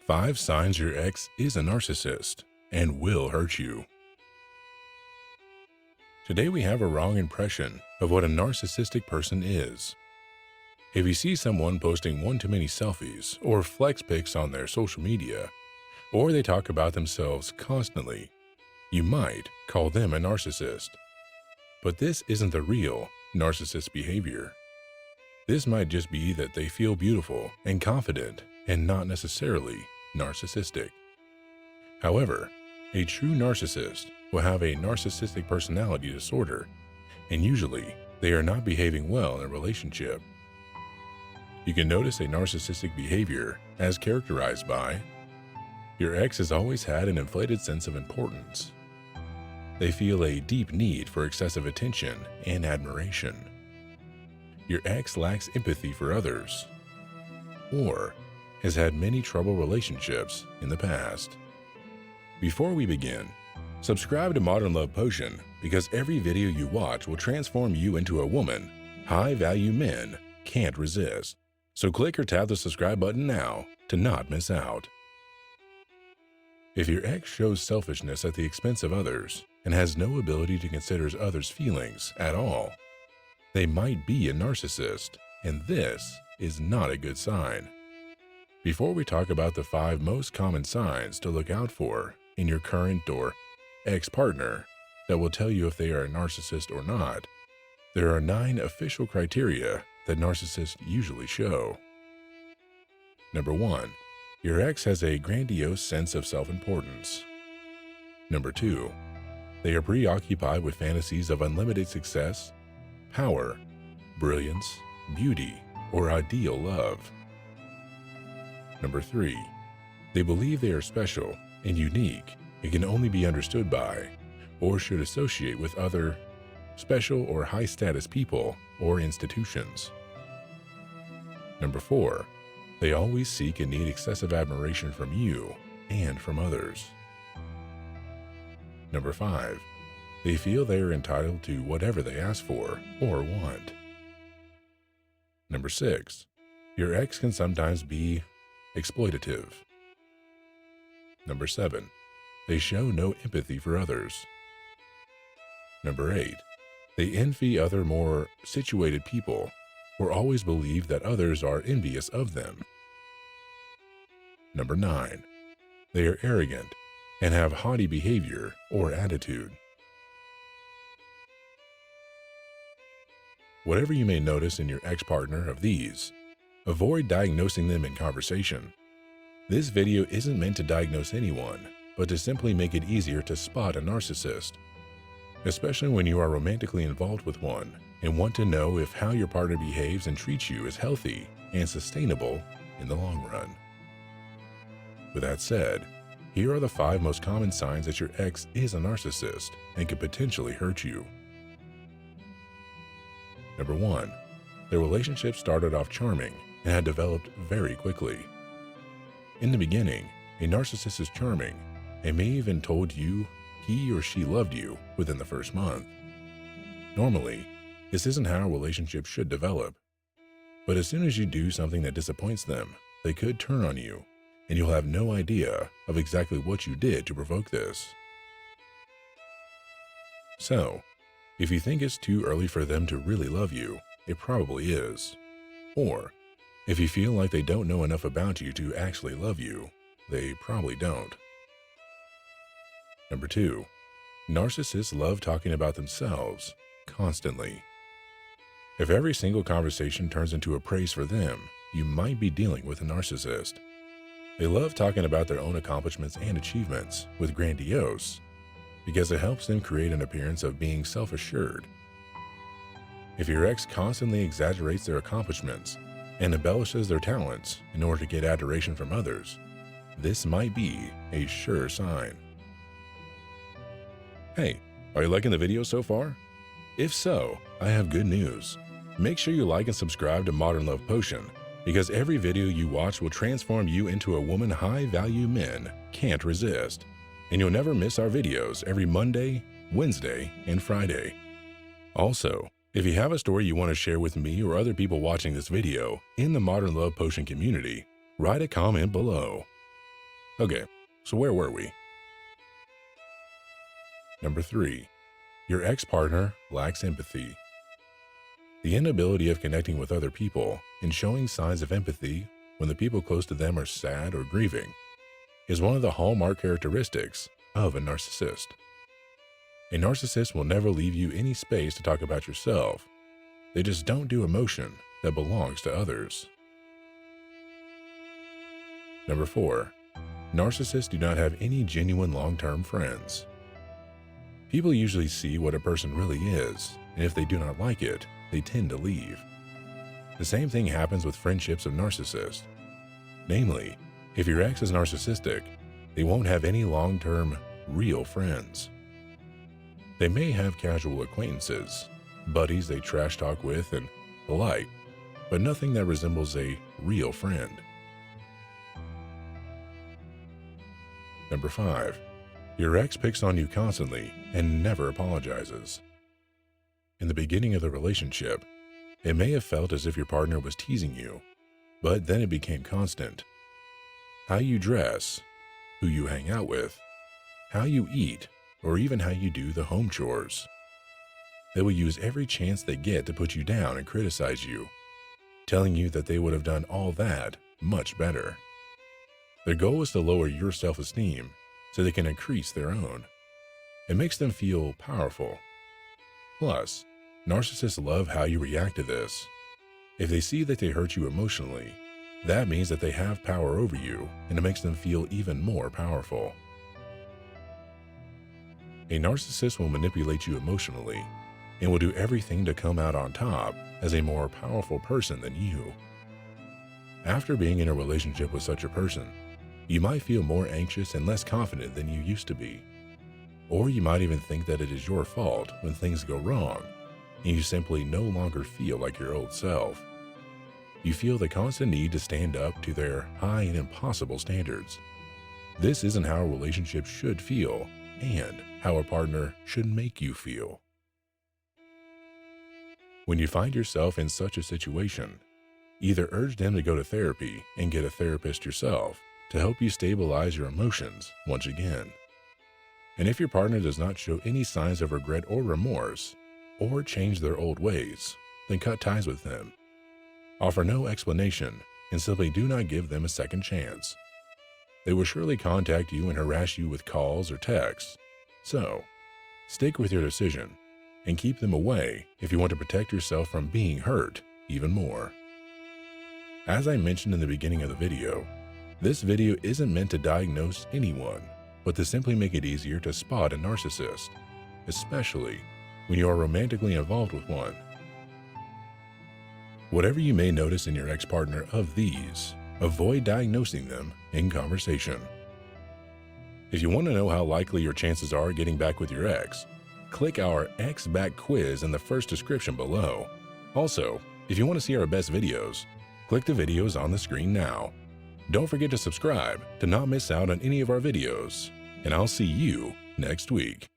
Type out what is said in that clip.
5 signs your ex is a narcissist and will hurt you. Today we have a wrong impression of what a narcissistic person is. If you see someone posting one too many selfies or flex pics on their social media, or they talk about themselves constantly, you might call them a narcissist. But this isn't the real narcissist behavior. This might just be that they feel beautiful and confident and not necessarily narcissistic. However, a true narcissist will have a narcissistic personality disorder, and usually they are not behaving well in a relationship. You can notice a narcissistic behavior as characterized by: your ex has always had an inflated sense of importance. They feel a deep need for excessive attention and admiration. Your ex lacks empathy for others, or has had many troubled relationships in the past. Before we begin, subscribe to Modern Love Potion because every video you watch will transform you into a woman high-value men can't resist. So click or tap the subscribe button now to not miss out. If your ex shows selfishness at the expense of others and has no ability to consider others' feelings at all, they might be a narcissist, and this is not a good sign. Before we talk about the 5 most common signs to look out for in your current or ex-partner that will tell you if they are a narcissist or not, there are 9 official criteria that narcissists usually show. Number 1. Your ex has a grandiose sense of self-importance. Number 2. They are preoccupied with fantasies of unlimited success, power, brilliance, beauty, or ideal love. Number 3. They believe they are special and unique and can only be understood by or should associate with other special or high-status people or institutions. Number 4. They always seek and need excessive admiration from you and from others. Number 5. They feel they are entitled to whatever they ask for or want. Number 6. Your ex can sometimes be exploitative. Number 7. They show no empathy for others. Number 8. They envy other more situated people or always believe that others are envious of them. Number 9. They are arrogant and have haughty behavior or attitude. Whatever you may notice in your ex-partner of these, avoid diagnosing them in conversation. This video isn't meant to diagnose anyone, but to simply make it easier to spot a narcissist, especially when you are romantically involved with one and want to know if how your partner behaves and treats you is healthy and sustainable in the long run. With that said, here are the 5 most common signs that your ex is a narcissist and could potentially hurt you. Number 1. Their relationship started off charming and had developed very quickly. In the beginning, a narcissist is charming and may even told you he or she loved you within the first month. Normally, this isn't how a relationship should develop. But as soon as you do something that disappoints them, they could turn on you, and you'll have no idea of exactly what you did to provoke this. So, if you think it's too early for them to really love you, it probably is. Or, if you feel like they don't know enough about you to actually love you, they probably don't. Number 2. Narcissists love talking about themselves constantly. If every single conversation turns into a praise for them, you might be dealing with a narcissist. They love talking about their own accomplishments and achievements with grandiose because it helps them create an appearance of being self-assured. If your ex constantly exaggerates their accomplishments and embellishes their talents in order to get adoration from others, this might be a sure sign. Hey, are you liking the video so far? If so, I have good news. Make sure you like and subscribe to Modern Love Potion because every video you watch will transform you into a woman high-value men can't resist. And you'll never miss our videos every Monday, Wednesday, and Friday. Also, if you have a story you want to share with me or other people watching this video in the Modern Love Potion community, write a comment below. Okay, so where were we? Number 3. Your ex-partner lacks empathy. The inability of connecting with other people and showing signs of empathy when the people close to them are sad or grieving is one of the hallmark characteristics of a narcissist. A narcissist will never leave you any space to talk about yourself. They just don't do emotion that belongs to others. Number 4. Narcissists do not have any genuine long-term friends. People usually see what a person really is, and if they do not like it, they tend to leave. The same thing happens with friendships of narcissists. Namely, if your ex is narcissistic, they won't have any long-term, real friends. They may have casual acquaintances, buddies they trash talk with, and the like, but nothing that resembles a real friend. Number 5. Your ex picks on you constantly and never apologizes. In the beginning of the relationship, it may have felt as if your partner was teasing you, but then it became constant. How you dress, who you hang out with, how you eat, or even how you do the home chores. They will use every chance they get to put you down and criticize you, telling you that they would have done all that much better. Their goal is to lower your self-esteem so they can increase their own. It makes them feel powerful. Plus, narcissists love how you react to this. If they see that they hurt you emotionally, that means that they have power over you, and it makes them feel even more powerful. A narcissist will manipulate you emotionally and will do everything to come out on top as a more powerful person than you. After being in a relationship with such a person, you might feel more anxious and less confident than you used to be. Or you might even think that it is your fault when things go wrong, and you simply no longer feel like your old self. You feel the constant need to stand up to their high and impossible standards. This isn't how a relationship should feel, and how a partner should make you feel. When you find yourself in such a situation, either urge them to go to therapy and get a therapist yourself to help you stabilize your emotions once again. And if your partner does not show any signs of regret or remorse, or change their old ways, then cut ties with them. Offer no explanation and simply do not give them a second chance. They will surely contact you and harass you with calls or texts. So, stick with your decision and keep them away if you want to protect yourself from being hurt even more. As I mentioned in the beginning of the video, this video isn't meant to diagnose anyone, but to simply make it easier to spot a narcissist, especially when you are romantically involved with one. Whatever you may notice in your ex-partner of these, avoid diagnosing them in conversation. If you want to know how likely your chances are getting back with your ex, click our Ex Back quiz in the first description below. Also, if you want to see our best videos, click the videos on the screen now. Don't forget to subscribe to not miss out on any of our videos, and I'll see you next week.